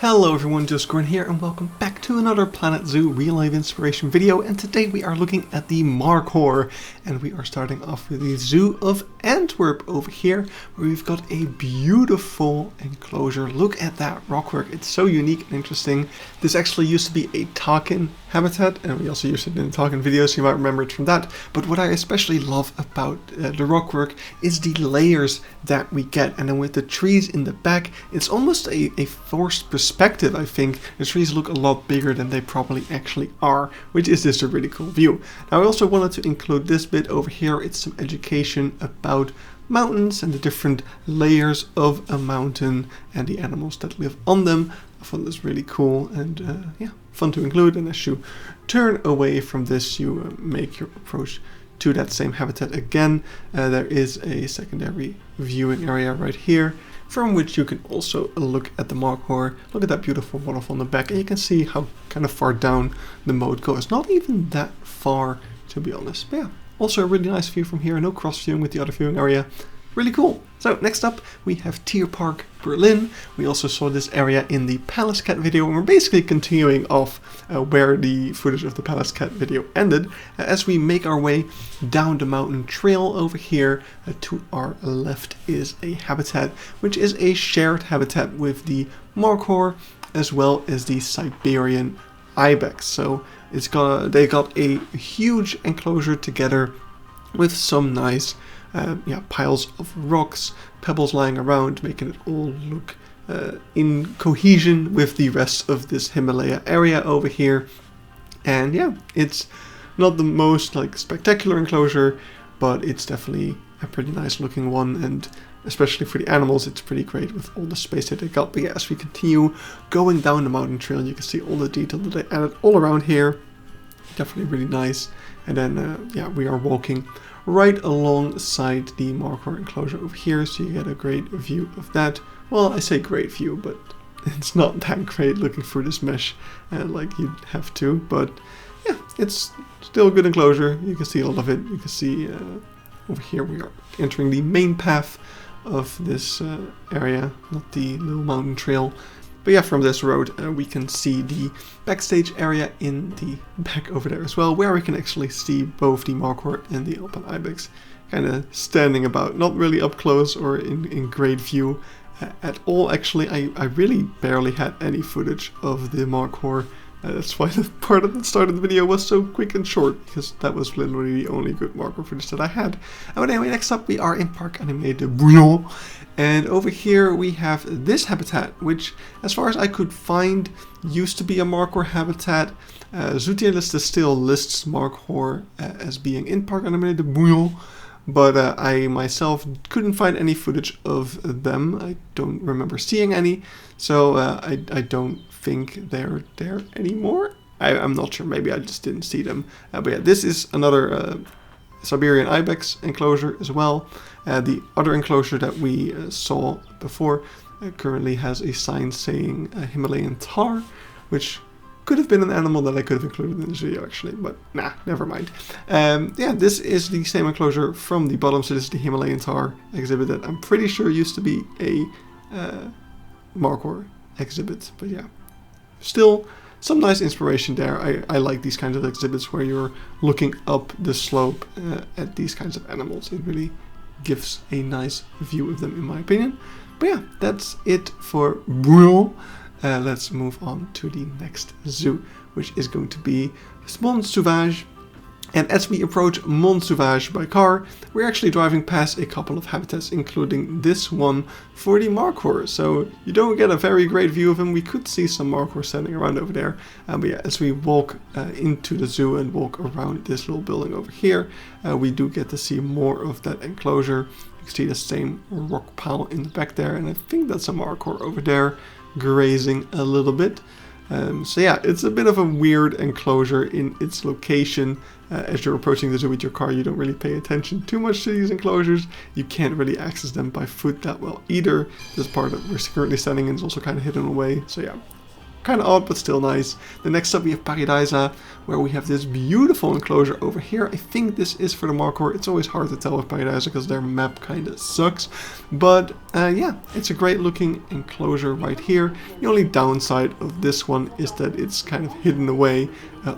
Hello everyone, Discord here and welcome back to another Planet Zoo real life inspiration video, and today we are looking at the Markhor and we are starting off with the Zoo of Antwerp over here where we've got a beautiful enclosure. Look at that rockwork, it's so unique and interesting. This actually used to be a takin habitat and we also used it in the takin video, so you might remember it from that. But what I especially love about the rockwork is the layers that we get, and then with the trees in the back it's almost a forced perspective. I think the trees look a lot bigger than they probably actually are, which is just a really cool view. Now I also wanted to include this bit over here. It's some education about mountains and the different layers of a mountain and the animals that live on them. I thought this really cool and yeah, fun to include. And as you turn away from this, you make your approach to that same habitat again. There is a secondary viewing area right here, from which you can also look at the Markhor. Look at that beautiful waterfall in the back, and you can see how kind of far down the moat goes. Not even that far, to be honest. But yeah, also a really nice view from here. No cross viewing with the other viewing area. Really cool. So next up we have Tierpark Berlin. We also saw this area in the Palace Cat video, and we're basically continuing off where the footage of the Palace Cat video ended, as we make our way down the mountain trail. Over here to our left is a habitat which is a shared habitat with the Markhor as well as the Siberian ibex. So they got a huge enclosure together with some nice piles of rocks, pebbles lying around, making it all look in cohesion with the rest of this Himalaya area over here. And yeah, it's not the most spectacular enclosure, but it's definitely a pretty nice looking one, and especially for the animals it's pretty great with all the space that they got. But yeah, as we continue going down the mountain trail, you can see all the detail that they added all around here. Definitely really nice. And then yeah, we are walking right alongside the Markhor enclosure over here, so you get a great view of that. Well, I say great view, but it's not that great looking through this mesh like you'd have to. But yeah, it's still a good enclosure. You can see a lot of it. You can see over here we are entering the main path of this area, not the little mountain trail. But yeah, from this road we can see the backstage area in the back over there as well, where we can actually see both the Markhor and the Alpine ibex kind of standing about, not really up close or in great view at all. Actually, I really barely had any footage of the Markhor. That's why the part at the start of the video was so quick and short, because that was literally the only good Markhor footage that I had. But anyway, next up we are in Parc Animalier Bouillon, and over here we have this habitat, which as far as I could find used to be a Markhor habitat. Zookeepers still lists Markhor as being in Parc Animalier de Bouillon, but I myself couldn't find any footage of them. I don't remember seeing any, so I don't think they're there anymore. I'm not sure, maybe I just didn't see them. But yeah, this is another Siberian ibex enclosure as well. The other enclosure that we saw before currently has a sign saying Himalayan tar, which could have been an animal that I could have included in this video actually, but nah, never mind. Yeah, this is the same enclosure from the bottom, so this is the Himalayan tar exhibit that I'm pretty sure used to be a Markhor exhibit. But yeah, still some nice inspiration there. I like these kinds of exhibits where you're looking up the slope at these kinds of animals. It really gives a nice view of them in my opinion. But yeah, that's it for Bouillon. Let's move on to the next zoo, which is going to be Monde Sauvage. And as we approach Monde Sauvage by car, we're actually driving past a couple of habitats, including this one for the Markhor. So you don't get a very great view of him. We could see some Markhor standing around over there. But yeah, as we walk into the zoo and walk around this little building over here, we do get to see more of that enclosure. You can see the same rock pile in the back there, and I think that's a Markhor over there grazing a little bit. So yeah, it's a bit of a weird enclosure in its location. As you're approaching the zoo with your car, you don't really pay attention too much to these enclosures. You can't really access them by foot that well either. This part that we're currently standing in is also kind of hidden away. So yeah, kind of odd, but still nice. The next up we have Pairi Daiza, where we have this beautiful enclosure over here. I think this is for the Markhor. It's always hard to tell with Pairi Daiza because their map kind of sucks. But yeah, it's a great looking enclosure right here. The only downside of this one is that it's kind of hidden away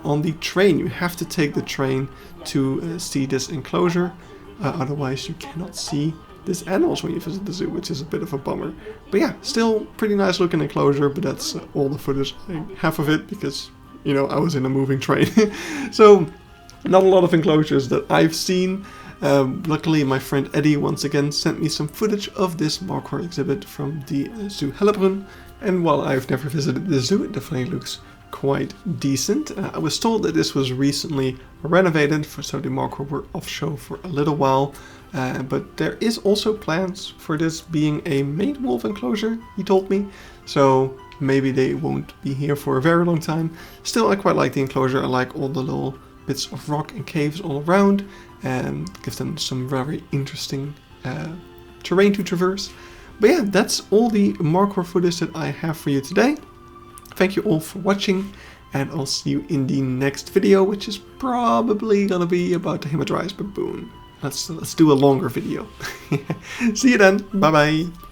on the train. You have to take the train to see this enclosure. Otherwise you cannot see these animals when you visit the zoo, which is a bit of a bummer. But yeah, still pretty nice looking enclosure, but that's all the footage I have of it because, you know, I was in a moving train. So not a lot of enclosures that I've seen. Luckily my friend Eddie once again sent me some footage of this Markhor exhibit from the zoo Hellabrunn, and while I've never visited the zoo, it definitely looks quite decent. I was told that this was recently renovated, so the Markhor were off show for a little while. But there is also plans for this being a maid wolf enclosure, he told me. So maybe they won't be here for a very long time. Still, I quite like the enclosure. I like all the little bits of rock and caves all around, and give them some very interesting terrain to traverse. But yeah, that's all the Markhor footage that I have for you today. Thank you all for watching, and I'll see you in the next video, which is probably gonna be about the Hellabrunn baboon. Let's do a longer video. See you then. Bye bye.